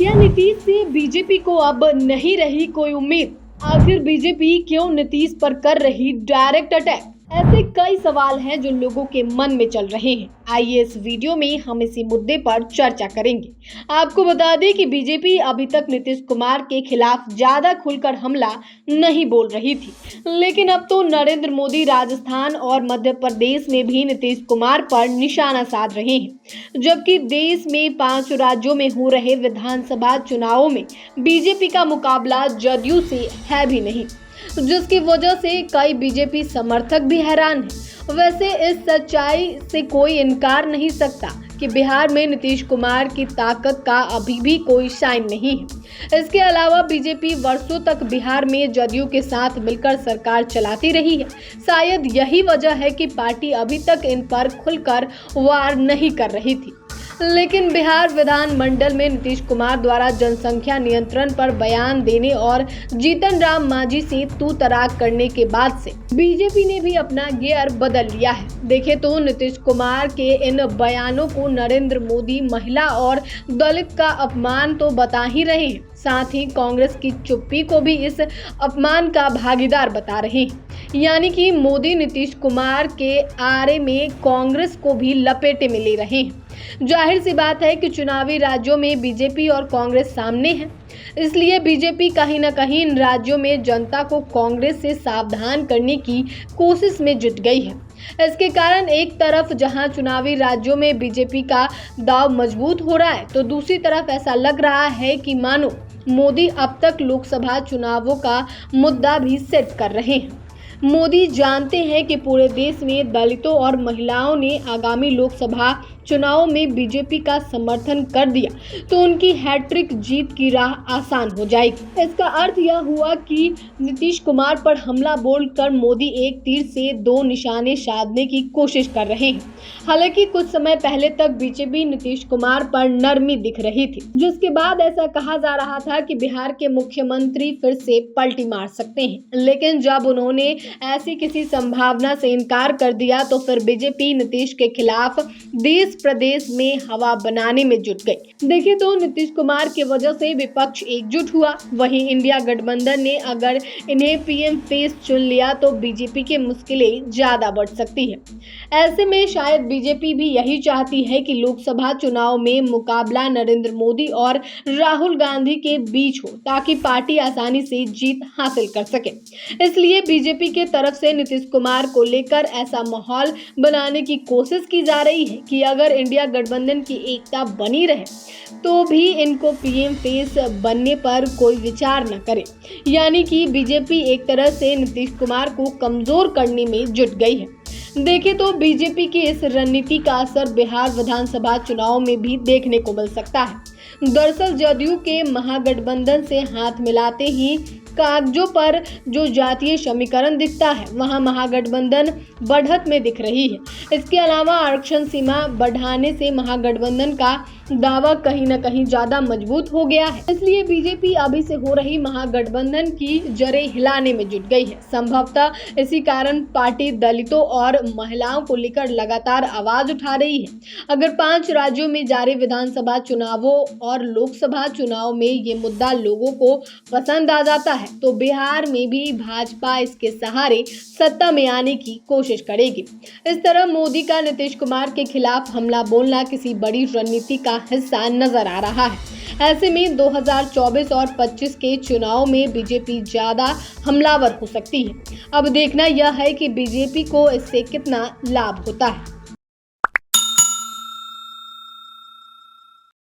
क्या नीतीश से बीजेपी को अब नहीं रही कोई उम्मीद? आखिर बीजेपी क्यों नीतीश पर कर रही डायरेक्ट अटैक? ऐसे कई सवाल हैं जो लोगों के मन में चल रहे हैं। आइए इस वीडियो में हम इसी मुद्दे पर चर्चा करेंगे। आपको बता दें कि बीजेपी अभी तक नीतीश कुमार के खिलाफ ज्यादा खुलकर हमला नहीं बोल रही थी, लेकिन अब तो नरेंद्र मोदी राजस्थान और मध्य प्रदेश में भी नीतीश कुमार पर निशाना साध रहे हैं। जबकि देश में 5 राज्यों में हो रहे विधानसभा चुनावों में बीजेपी का मुकाबला जदयू से है भी नहीं, जिसकी वजह से कई बीजेपी समर्थक भी हैरान हैं। वैसे इस सच्चाई से कोई इनकार नहीं सकता कि बिहार में नीतीश कुमार की ताकत का अभी भी कोई साइन नहीं है। इसके अलावा बीजेपी वर्षों तक बिहार में जदयू के साथ मिलकर सरकार चलाती रही है। शायद यही वजह है कि पार्टी अभी तक इन पर खुलकर वार नहीं कर रही थी। लेकिन बिहार विधानमंडल में नीतीश कुमार द्वारा जनसंख्या नियंत्रण पर बयान देने और जीतन राम मांझी से तू तराक करने के बाद से बीजेपी ने भी अपना गियर बदल लिया है। देखें तो नीतीश कुमार के इन बयानों को नरेंद्र मोदी महिला और दलित का अपमान तो बता ही रहे हैं, साथ ही कांग्रेस की चुप्पी को भी इस अपमान का भागीदार बता रहे हैं। यानी कि मोदी नीतीश कुमार के आरे में कांग्रेस को भी लपेटे में ले रहे हैं। जाहिर सी बात है कि चुनावी राज्यों में बीजेपी और कांग्रेस सामने है, इसलिए बीजेपी कहीं न कहीं इन राज्यों में जनता को कांग्रेस से सावधान करने की कोशिश में जुट गई है। इसके कारण एक तरफ जहां चुनावी राज्यों में बीजेपी का दांव मजबूत हो रहा है, तो दूसरी तरफ ऐसा लग रहा है कि मानो मोदी अब तक लोकसभा चुनावों का मुद्दा भी सेट कर रहे हैं। मोदी जानते हैं कि पूरे देश में दलितों और महिलाओं ने आगामी लोकसभा चुनाव में बीजेपी का समर्थन कर दिया तो उनकी हैट्रिक जीत की राह आसान हो जाएगी। इसका अर्थ यह हुआ कि नीतीश कुमार पर हमला बोलकर मोदी एक तीर से 2 निशाने साधने की कोशिश कर रहे हैं। हालांकि कुछ समय पहले तक बीजेपी नीतीश कुमार पर नरमी दिख रही थी, जिसके बाद ऐसा कहा जा रहा था कि बिहार के मुख्यमंत्री फिर से पलटी मार सकते हैं। लेकिन जब उन्होंने ऐसी किसी संभावना से इनकार कर दिया तो फिर बीजेपी नीतीश के खिलाफ देश प्रदेश में हवा बनाने में जुट गई। देखिए तो नीतीश कुमार की वजह से विपक्ष एकजुट हुआ, वहीं इंडिया गठबंधन ने अगर इन्हें पीएम फेस चुन लिया तो बीजेपी की मुश्किलें ज्यादा बढ़ सकती है। ऐसे में शायद बीजेपी भी यही चाहती है कि लोकसभा चुनाव में मुकाबला नरेंद्र मोदी और राहुल गांधी के बीच हो, ताकि पार्टी आसानी से जीत हासिल कर सके। इसलिए बीजेपी के तरफ से नीतीश कुमार को लेकर ऐसा माहौल बनाने की कोशिश की जा रही है कि अगर इंडिया गठबंधन की एकता बनी रहे तो भी इनको पीएम फेस बनने पर कोई विचार न करे। यानी कि बीजेपी एक तरह से नीतीश कुमार को कमजोर करने में जुट गई है। देखें तो बीजेपी की इस रणनीति का असर बिहार विधानसभा चुनाव में भी देखने को मिल सकता है। दरअसल जदयू के महागठबंधन से हाथ मिलाते ही कागजों पर जो जातीय समीकरण दिखता है, वहां महागठबंधन बढ़त में दिख रही है। इसके अलावा आरक्षण सीमा बढ़ाने से महागठबंधन का दावा कहीं न कहीं ज्यादा मजबूत हो गया है। इसलिए बीजेपी अभी से हो रही महागठबंधन की जड़ें हिलाने में जुट गई है। संभवतः इसी कारण पार्टी दलितों और महिलाओं को लेकर लगातार आवाज उठा रही है। अगर 5 राज्यों में जारी विधानसभा चुनावों और लोकसभा चुनाव में ये मुद्दा लोगों को पसंद आ जाता है तो बिहार में भी भाजपा इसके सहारे सत्ता में आने की कोशिश करेगी। इस तरह मोदी का नीतीश कुमार के खिलाफ हमला बोलना किसी बड़ी रणनीति का हिस्सा नजर आ रहा है। ऐसे में 2024 और 25 के चुनाव में बीजेपी ज्यादा हमलावर हो सकती है। अब देखना यह है कि बीजेपी को इससे कितना लाभ होता है।